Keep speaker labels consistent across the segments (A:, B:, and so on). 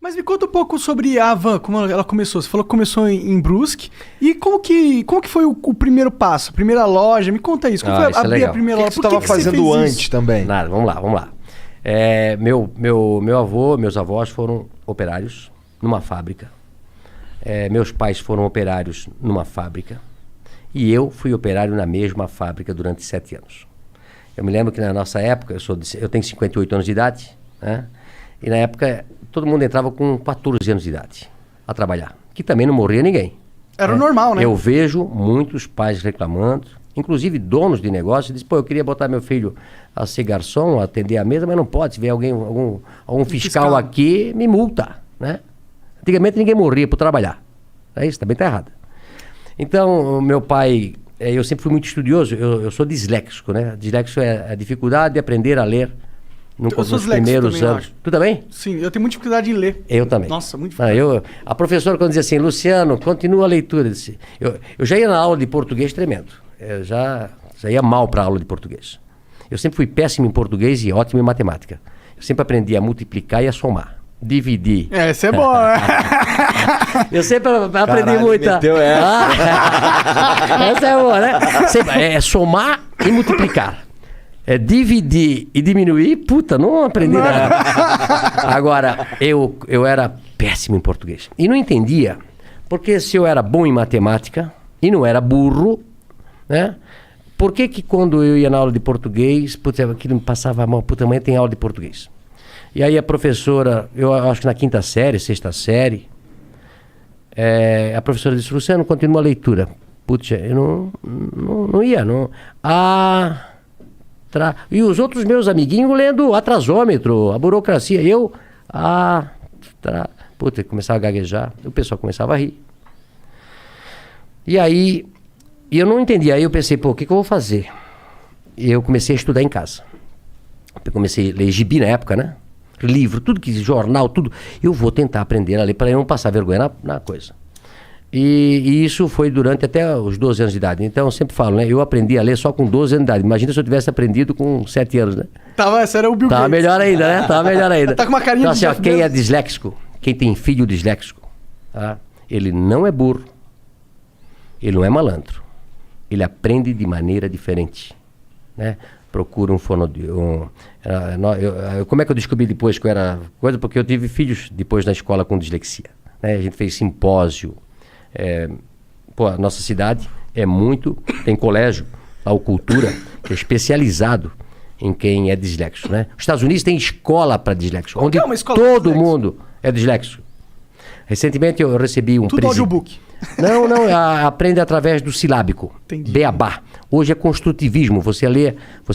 A: Mas me conta um pouco sobre a Havan, como ela começou. Você falou que começou em Brusque. E como que foi o primeiro passo? A primeira loja? Me conta isso. Como foi abrir a primeira loja?
B: O que você estava fazendo antes também?
C: Nada, vamos lá. Meus avós foram operários numa fábrica. Meus pais foram operários numa fábrica. E eu fui operário na mesma fábrica durante 7 anos. Eu me lembro que na nossa época, eu tenho 58 anos de idade, né? E na época todo mundo entrava com 14 anos de idade a trabalhar, que também não morria ninguém.
A: Era normal, né?
C: Eu vejo muitos pais reclamando, inclusive donos de negócio, dizem, eu queria botar meu filho a ser garçom, a atender a mesa, mas não pode. Se vier algum fiscal aqui, me multa, né? Antigamente ninguém morria por trabalhar. Isso também está errado. Então, meu pai, eu sempre fui muito estudioso, eu sou disléxico, né? Disléxico é a dificuldade de aprender a ler nos primeiros anos. Tu também?
A: Sim, eu tenho muita dificuldade em ler.
C: Eu também.
A: Nossa, muito difícil.
C: A professora, quando dizia assim, Luciano, continua a leitura. Eu já ia na aula de português tremendo. Eu já ia mal para a aula de português. Eu sempre fui péssimo em português e ótimo em matemática. Eu sempre aprendi a multiplicar e a somar. Dividir.
A: Essa é boa, né?
C: Eu sempre aprendi muito.
B: Essa
C: é boa, né? É somar e multiplicar. Dividir e diminuir, não aprendi nada. Agora, eu era péssimo em português. E não entendia, porque se eu era bom em matemática e não era burro, né? Por que quando eu ia na aula de português, aquilo me passava mal, amanhã tem aula de português. E aí a professora, eu acho que na 5ª série, 6ª série, a professora disse, Luciano, continua a leitura. Eu não ia, não. E os outros meus amiguinhos lendo atrasômetro, a burocracia. Começava a gaguejar, o pessoal começava a rir. E aí, eu não entendia. Aí eu pensei, o que eu vou fazer? E eu comecei a estudar em casa. Eu comecei a ler gibi na época, né? Livro, tudo que jornal, tudo. Eu vou tentar aprender a ler para eu não passar vergonha na coisa. E isso foi durante até os 12 anos de idade. Então eu sempre falo, né? Eu aprendi a ler só com 12 anos de idade. Imagina se eu tivesse aprendido com 7 anos, né?
A: Esse era o Bill Gates.
C: Tava melhor ainda, né? Tava melhor ainda.
A: Tá com uma carinha
C: então, assim, quem é disléxico, quem tem filho disléxico, tá? Ele não é burro, ele não é malandro. Ele aprende de maneira diferente, né? Procura um fonoaudiólogo. Como é que eu descobri depois que eu era coisa? Porque eu tive filhos depois na escola com dislexia, né? A gente fez simpósio. A nossa cidade tem colégio, a Cultura, que é especializado em quem é disléxico, né? Os Estados Unidos tem escola para disléxico, onde todo mundo é disléxico. Recentemente eu recebi um
A: Tudo audiobook.
C: Não, aprende através do silábico. Entendi. Beabá. Hoje é construtivismo, você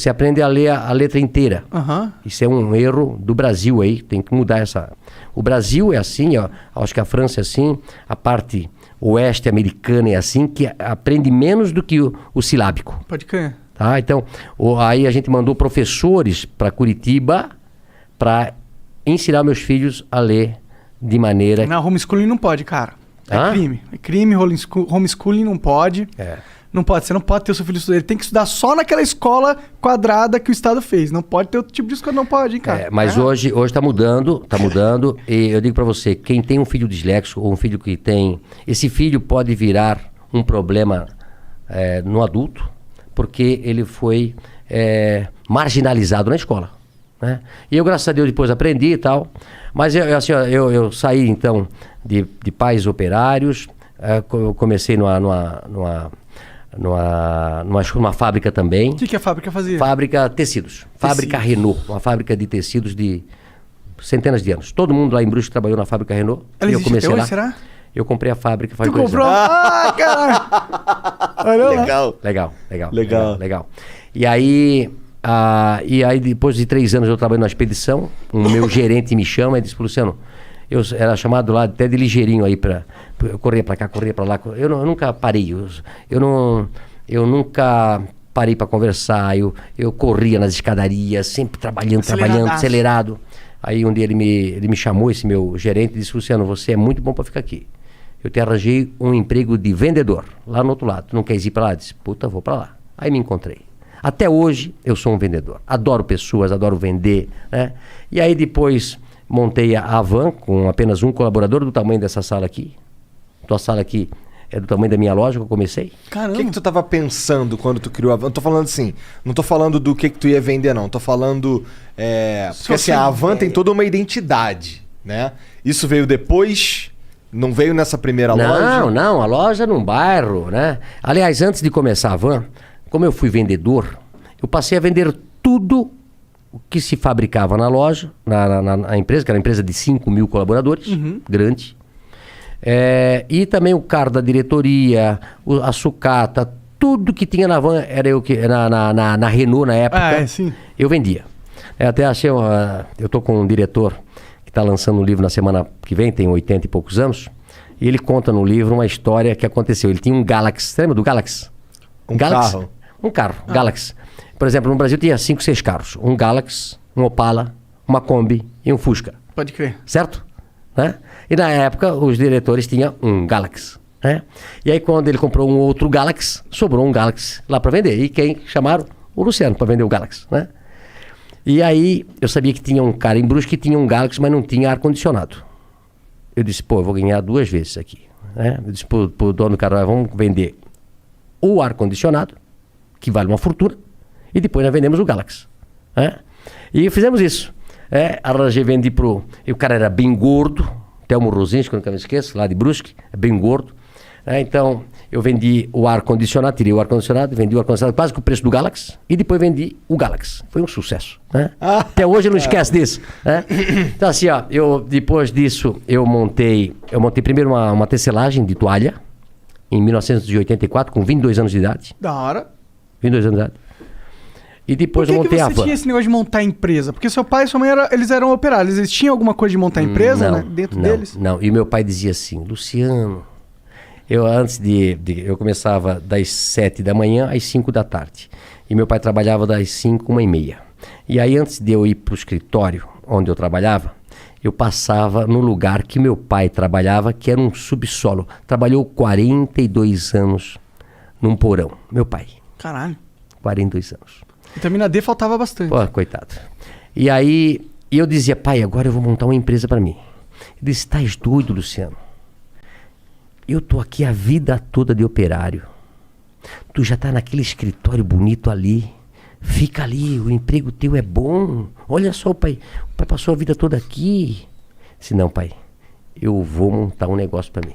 C: aprende a ler a letra inteira.
A: Uhum.
C: Isso é um erro do Brasil aí, tem que mudar essa... O Brasil é assim, acho que a França é assim, a parte oeste americana é assim, que aprende menos do que o silábico.
A: Pode crer.
C: Tá? Então, aí a gente mandou professores para Curitiba para ensinar meus filhos a ler de maneira...
A: Não, homeschooling não pode, cara. Crime. É crime, homeschooling não pode. Não pode, você não pode ter o seu filho estudar. Ele tem que estudar só naquela escola quadrada que o Estado fez. Não pode ter outro tipo de escola, não pode, hein, cara.
C: Mas hoje tá mudando. E eu digo para você, quem tem um filho disléxico ou um filho que tem... Esse filho pode virar um problema no adulto, porque ele foi marginalizado na escola, né? E eu, graças a Deus, depois aprendi e tal. Mas eu saí, então, de pais operários. Eu comecei numa fábrica também.
A: O que a fábrica fazia?
C: Fábrica tecidos. Fábrica Renault. Uma fábrica de tecidos de centenas de anos. Todo mundo lá em Brusque trabalhou na fábrica Renault.
A: Ela
C: eu comecei lá.
A: Será?
C: Eu comprei a fábrica faz 2 anos.
A: Tu comprou? Cara!
C: Legal. E aí, depois de 3 anos eu trabalhei numa expedição. O meu gerente me chama e disse, Luciano, eu era chamado lá até de ligeirinho aí eu corria pra cá, corria pra lá. Eu nunca parei. Eu nunca parei pra conversar. Eu corria nas escadarias, sempre trabalhando, acelerado. Aí um dia ele me chamou, esse meu gerente, e disse, Luciano, você é muito bom pra ficar aqui. Eu te arranjei um emprego de vendedor, lá no outro lado. Tu não queres ir pra lá? Eu disse, vou pra lá. Aí me encontrei. Até hoje eu sou um vendedor. Adoro pessoas, adoro vender, né? E aí depois montei a van com apenas um colaborador do tamanho dessa sala aqui. Tua sala aqui é do tamanho da minha loja que eu comecei.
B: Caramba. O que tu tava pensando quando tu criou a van? Não tô falando assim, não tô falando do que tu ia vender, não. Tô falando... porque assim, a van tem toda uma identidade, né? Isso veio depois... Não veio nessa primeira loja?
C: Não, a loja num bairro, né? Aliás, antes de começar a van, como eu fui vendedor, eu passei a vender tudo o que se fabricava na loja, na empresa, que era uma empresa de 5 mil colaboradores, grande. E também o carro da diretoria, a sucata, tudo que tinha na van, era eu que na Renault na época,
A: sim.
C: eu vendia. Até achei, eu tô com um diretor que está lançando um livro na semana que vem, tem 80 e poucos anos, e ele conta no livro uma história que aconteceu. Ele tinha um Galaxy, você lembra do Galaxy?
B: Carro?
C: Um carro, Galaxy. Por exemplo, no Brasil tinha 5, 6 carros. Um Galaxy, um Opala, uma Kombi e um Fusca.
A: Pode crer.
C: Certo? Né? E na época, os diretores tinham um Galaxy. Né? E aí, quando ele comprou um outro Galaxy, sobrou um Galaxy lá para vender. E quem chamaram? O Luciano, para vender o Galaxy. Né? E aí, eu sabia que tinha um cara em Brusque que tinha um Galaxy, mas não tinha ar-condicionado. Eu disse, eu vou ganhar 2 vezes isso aqui. Né? Eu disse pro dono do carro, vamos vender o ar-condicionado, que vale uma fortuna, e depois nós vendemos o Galaxy. Né? E fizemos isso. Arranjei, vendi pro... E o cara era bem gordo, Telmo Rosinski, que eu nunca me esqueço, lá de Brusque, bem gordo. Então, eu vendi o ar-condicionado, tirei o ar-condicionado, vendi o ar-condicionado quase com o preço do Galaxy, e depois vendi o Galaxy. Foi um sucesso. Né? Até hoje eu não esqueço disso. Né? Então, assim, depois disso, eu montei primeiro uma tecelagem de toalha, em 1984, com 22 anos de idade.
A: Da hora.
C: 22 anos de idade. E depois eu montei a van.
A: Por que você tinha esse negócio de montar empresa? Porque seu pai e sua mãe eles eram operários. Eles tinham alguma coisa de montar empresa, né? Dentro deles?
C: Não. E meu pai dizia assim, Luciano, eu começava das 7 da manhã às 5 da tarde. E meu pai trabalhava das 5, 1h30. E aí, antes de eu ir para o escritório onde eu trabalhava, eu passava no lugar que meu pai trabalhava, que era um subsolo. Trabalhou 42 anos num porão. Meu pai.
A: Caralho.
C: 42 anos.
A: Vitamina D faltava bastante.
C: Pô, coitado. E aí, eu dizia, pai, agora eu vou montar uma empresa para mim. Ele disse, estás doido, Luciano? Eu tô aqui a vida toda de operário. Tu já tá naquele escritório bonito ali. Fica ali, o emprego teu é bom. Olha só, pai passou a vida toda aqui. Disse, não, pai, eu vou montar um negócio para mim.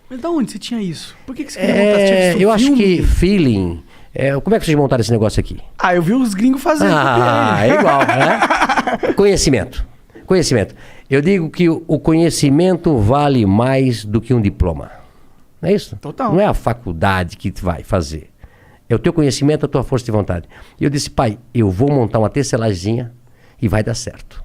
A: Mas da onde você tinha isso? Por que você queria montar? Você tinha
C: eu acho que feeling... como é que vocês montaram esse negócio aqui?
A: Eu vi os gringos fazendo.
C: É igual, né? Conhecimento. Eu digo que o conhecimento vale mais do que um diploma. Não é isso?
A: Total.
C: Não é a faculdade que vai fazer. É o teu conhecimento, a tua força de vontade. E eu disse, pai, eu vou montar uma tecelaginha e vai dar certo.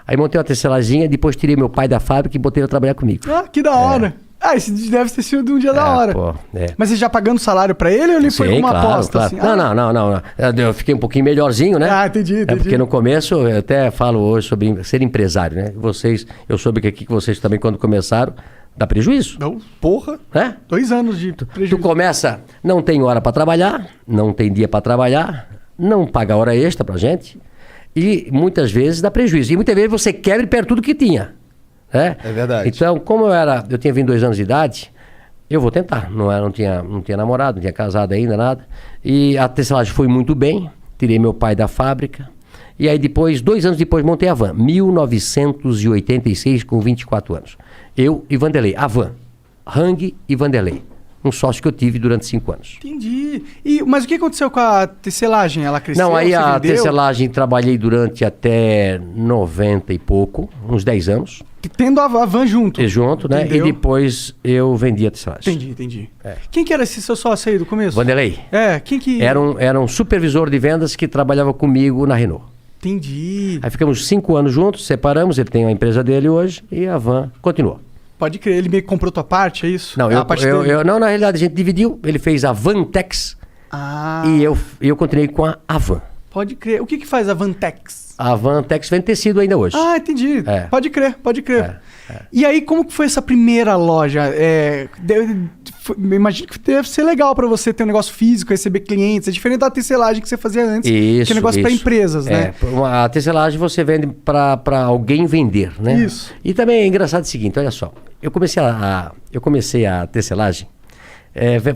C: Aí montei uma tecelaginha, depois tirei meu pai da fábrica e botei ele a trabalhar comigo.
A: Que da hora. Esse deve ter sido um dia da hora. Mas você já pagando salário pra ele ou ele foi com uma aposta?
C: Claro. Assim? Não. Eu fiquei um pouquinho melhorzinho, né?
A: Entendi.
C: Porque no começo, eu até falo hoje sobre ser empresário, né? Eu soube que aqui vocês também, quando começaram, dá prejuízo.
A: Não, porra. 2 anos de prejuízo.
C: Tu começa, não tem hora pra trabalhar, não tem dia pra trabalhar, não paga hora extra pra gente, e muitas vezes dá prejuízo. E muitas vezes você quebra e perde tudo que tinha. É
B: verdade.
C: Então, como eu tinha 22 anos de idade, eu vou tentar. Não tinha namorado, não tinha casado ainda, nada. E a tecelagem foi muito bem. Tirei meu pai da fábrica. E aí depois, 2 anos depois, montei a van. 1986, com 24 anos. Eu e Vanderlei. A van. Hang e Vanderlei. Um sócio que eu tive durante 5 anos.
A: Entendi. Mas o que aconteceu com a tecelagem? Ela cresceu?
C: Não, aí a tecelagem trabalhei durante até 90 e pouco, uns 10 anos.
A: Tendo a van junto.
C: Junto, né?
A: Entendeu?
C: E depois eu vendi a tecelagem.
A: Entendi. Quem que era esse seu sócio aí do começo?
C: Vanderlei.
A: Quem que...
C: Era um supervisor de vendas que trabalhava comigo na Renault.
A: Entendi.
C: Aí ficamos 5 anos juntos, separamos, ele tem a empresa dele hoje e a van continuou.
A: Pode crer, ele meio que comprou tua parte, é isso?
C: Não, não, na realidade a gente dividiu, ele fez a Vantex e eu continuei com a Van.
A: Pode crer. O que faz a Vantex?
C: A Vantex vende tecido ainda hoje.
A: Entendi. Pode crer. E aí, como que foi essa primeira loja? Imagino que deve ser legal pra você ter um negócio físico, receber clientes. É diferente da tecelagem que você fazia antes, que é negócio pra empresas, né?
C: A tecelagem você vende pra alguém vender, né?
A: Isso.
C: E também é engraçado o seguinte, olha só. Eu comecei a tecelagem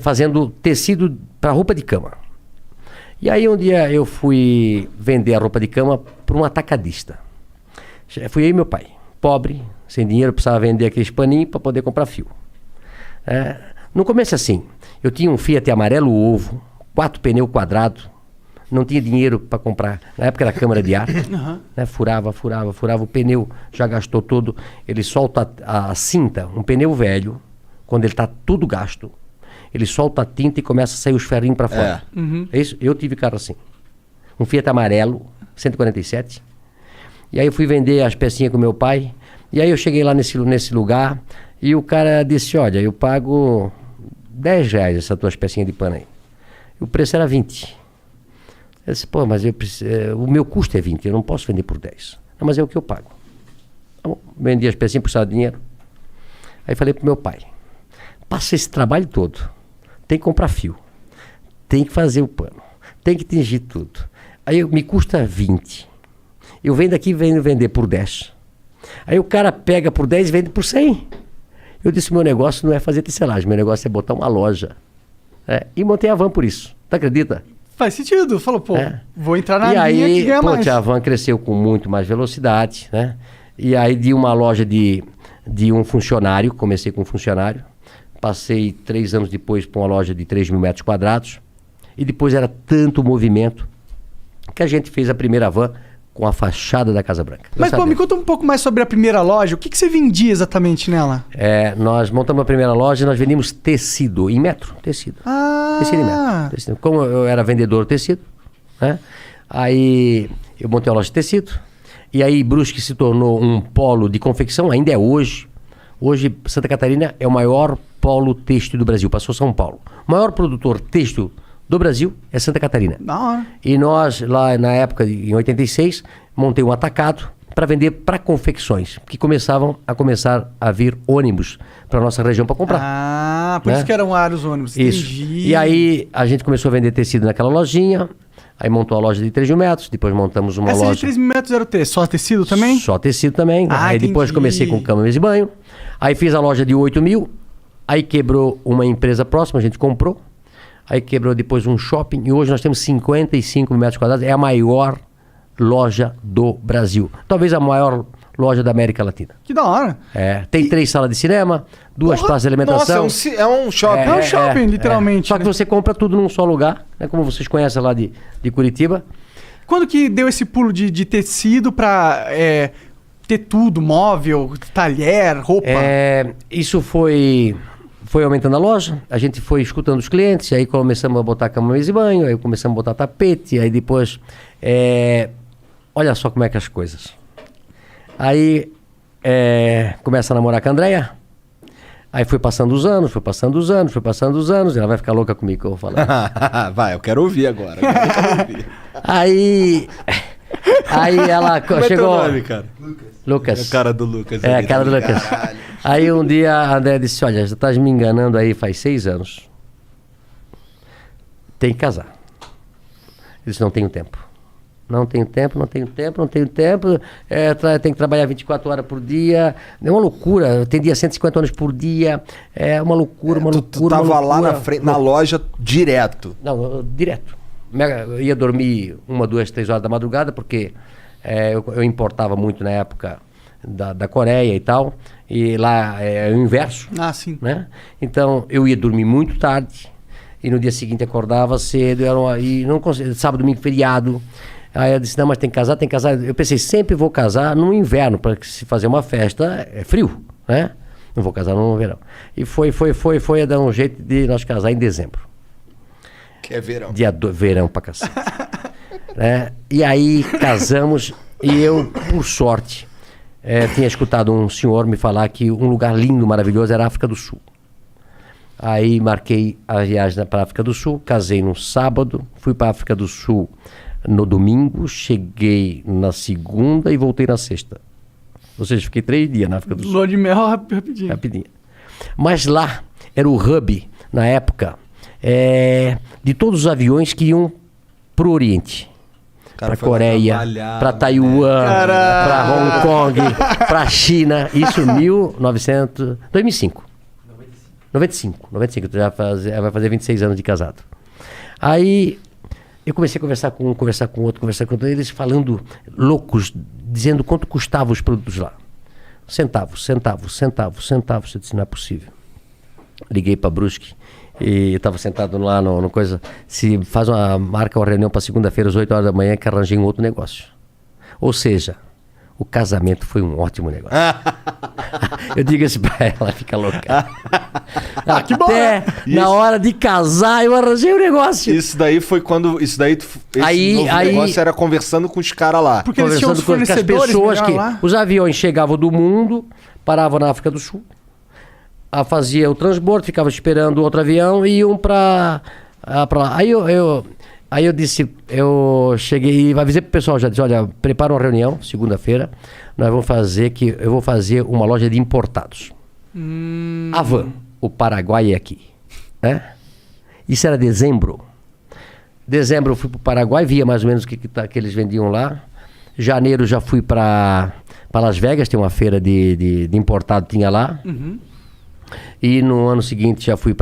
C: fazendo tecido para roupa de cama. E aí um dia eu fui vender a roupa de cama para um atacadista. Fui eu e meu pai, pobre, sem dinheiro, precisava vender aqueles paninhos para poder comprar fio. No começo assim, eu tinha um Fiat amarelo ovo, 4 pneus quadrados, não tinha dinheiro para comprar. Na época era câmara de ar, né? Furava o pneu, já gastou todo. Ele solta a cinta, um pneu velho, quando ele está tudo gasto, ele solta a tinta e começa a sair os ferrinhos para fora. É isso? Eu tive carro assim. Um Fiat amarelo, 147. E aí eu fui vender as pecinhas com meu pai. E aí eu cheguei lá nesse lugar e o cara disse, olha, eu pago R$10 essas tuas pecinhas de pano aí. E o preço era 20. Eu disse, pô, mas o meu custo é 20, eu não posso vender por 10. Não, mas é o que eu pago. Então, vendi as pecinhas, precisava de dinheiro. Aí falei pro meu pai, passa esse trabalho todo, tem que comprar fio, tem que fazer o pano, tem que tingir tudo. Aí me custa 20. Eu venho daqui e venho vender por 10. Aí o cara pega por 10 e vende por 100. Eu disse, meu negócio não é fazer tecelagem, meu negócio é botar uma loja. E montei a Van por isso. Tu acredita?
A: Faz sentido. Falou, pô, vou entrar na linha que ganha mais.
C: A Van cresceu com muito mais velocidade, né? E aí de uma loja de um funcionário, comecei com um funcionário, passei 3 anos depois para uma loja de 3 mil metros quadrados, e depois era tanto movimento que a gente fez a primeira Van com a fachada da Casa Branca.
A: Mas, pô, me conta um pouco mais sobre a primeira loja. O que você vendia exatamente nela?
C: Nós montamos a primeira loja e nós vendíamos tecido, em metro, tecido. Tecido em metro. Tecido. Como eu era vendedor de tecido, né? Aí eu montei a loja de tecido, e aí Brusque se tornou um polo de confecção, ainda é hoje. Hoje, Santa Catarina é o maior polo têxtil do Brasil, passou São Paulo. O maior produtor têxtil do Brasil é Santa Catarina. E nós, lá na época, em 86, montei um atacado para vender para confecções, que começaram a vir ônibus para nossa região para comprar.
A: Por isso que eram vários ônibus.
C: Isso. E aí a gente começou a vender tecido naquela lojinha, aí montou a loja de 3 mil metros, depois montamos uma loja...
A: Essa de 3 mil metros era o quê? Só tecido também?
C: Só tecido também. Aí depois comecei com cama, mesa e banho, aí fiz a loja de 8 mil, aí quebrou uma empresa próxima, a gente comprou, aí quebrou depois um shopping e hoje nós temos 55 mil metros quadrados, é a maior loja do Brasil. Talvez a maior loja da América Latina.
A: Que da hora.
C: Tem 3 salas de cinema, 2 praças de alimentação.
B: Nossa, é um shopping.
A: É um shopping, literalmente.
C: Só que você compra tudo num só lugar, né? Como vocês conhecem lá de Curitiba.
A: Quando que deu esse pulo de tecido pra ter tudo, móvel, talher, roupa?
C: Isso foi aumentando a loja, a gente foi escutando os clientes, aí começamos a botar cama, mesa e banho, aí começamos a botar tapete, aí depois... olha só como é que as coisas. Aí começa a namorar com a Andréia, aí foi passando os anos, ela vai ficar louca comigo que eu vou falar.
B: Vai, eu quero ouvir agora.
C: Aí ela
B: Como
C: chegou...
B: É teu nome, cara?
C: Lucas.
B: É a cara do Lucas.
C: A cara do Lucas.
B: Caralho.
C: Aí um dia a André disse, olha, já estás me enganando aí faz 6 anos. Tem que casar. Eu disse, não tenho tempo. Tem que trabalhar 24 horas por dia. É uma loucura. Tem dia 150 horas por dia. É uma loucura,
B: Tu tava lá na frente, na loja direto.
C: Não, direto. Eu ia dormir 1, 2, 3 horas da madrugada, porque eu importava muito na época da Coreia e tal. E lá é o inverso.
A: Sim.
C: Né? Então eu ia dormir muito tarde. E no dia seguinte acordava cedo. E não conseguia, sábado, domingo, feriado. Aí eu disse, não, mas tem que casar. Eu pensei, sempre vou casar no inverno, para se fazer uma festa, é frio, né? Não vou casar no verão. E foi a dar um jeito de nós casar em dezembro.
B: Que é verão.
C: Verão pra cacete. Né? E aí casamos, e eu, por sorte, tinha escutado um senhor me falar que um lugar lindo, maravilhoso, era a África do Sul. Aí marquei a viagem para a África do Sul, casei no sábado, fui para a África do Sul no domingo, cheguei na segunda e voltei na sexta. Ou seja, fiquei 3 dias na África do Sul.
A: Lua de mel rapidinho.
C: Rapidinho. Mas lá era o hub, na época, de todos os aviões que iam pro Oriente. Para Coreia, para Taiwan, para Hong Kong, para China. Isso 2005. 95. Já vai fazer 26 anos de casado. Aí eu comecei a conversar com outro, eles falando loucos, dizendo quanto custavam os produtos lá. Centavos. Eu disse, não é possível. Liguei para Brusque e eu estava sentado lá no coisa. Marca uma reunião para segunda-feira às 8 horas da manhã que arranjei um outro negócio. Ou seja, o casamento foi um ótimo negócio. Eu digo isso pra ela, fica louca.
A: Que bom,
C: Até na hora de casar eu arranjei um negócio.
B: Isso daí foi quando... Esse negócio era conversando com os caras lá.
A: Porque eles tinham os
C: com as pessoas que...
A: lá. Os
C: aviões chegavam do mundo, paravam na África do Sul, fazia o transbordo, ficava esperando outro avião e iam pra lá. Aí eu disse, eu cheguei e avisei pro pessoal, já disse, olha, prepara uma reunião, segunda-feira, eu vou fazer uma loja de importados. Avan, o Paraguai é aqui. Né? Isso era dezembro. Dezembro eu fui pro Paraguai, via mais ou menos o que eles vendiam lá. Janeiro já fui para Las Vegas, tem uma feira de importado, tinha lá. E no ano seguinte já fui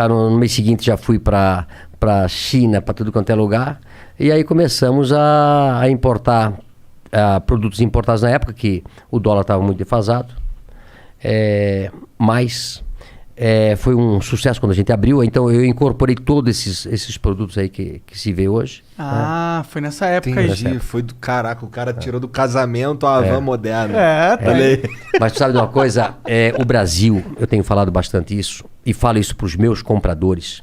C: no mês seguinte já fui para China, para tudo quanto é lugar. E aí começamos a importar produtos importados na época, que o dólar estava muito defasado. Mas foi um sucesso quando a gente abriu. Então eu incorporei todos esses produtos aí que se vê hoje.
A: Foi nessa época aí.
B: Foi do caraca, o cara tirou do casamento a van moderna.
C: Mas tu sabe de uma coisa? O Brasil, eu tenho falado bastante isso, e falo isso para os meus compradores,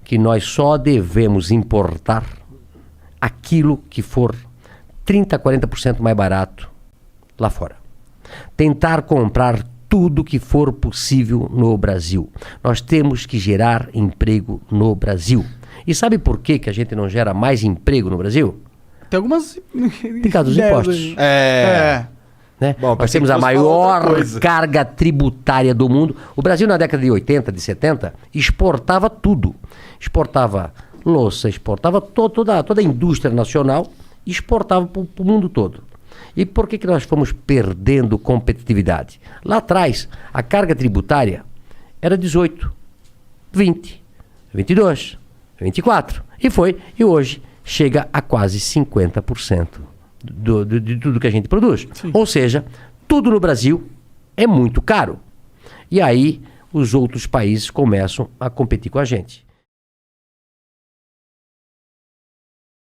C: que nós só devemos importar aquilo que for 30%, 40% mais barato lá fora. Tentar comprar tudo que for possível no Brasil. Nós temos que gerar emprego no Brasil. E sabe por que a gente não gera mais emprego no Brasil?
A: Tem algumas...
C: Por causa dos impostos. Né?
B: Bom,
C: nós temos a maior carga tributária do mundo. O Brasil, na década de 80, de 70, exportava tudo. Exportava louça, exportava toda a indústria nacional, exportava para o mundo todo. E por que nós fomos perdendo competitividade? Lá atrás, a carga tributária era 18, 20, 22, 24. E hoje chega a quase 50% de tudo que a gente produz. Sim. Ou seja, tudo no Brasil é muito caro. E aí os outros países começam a competir com a gente.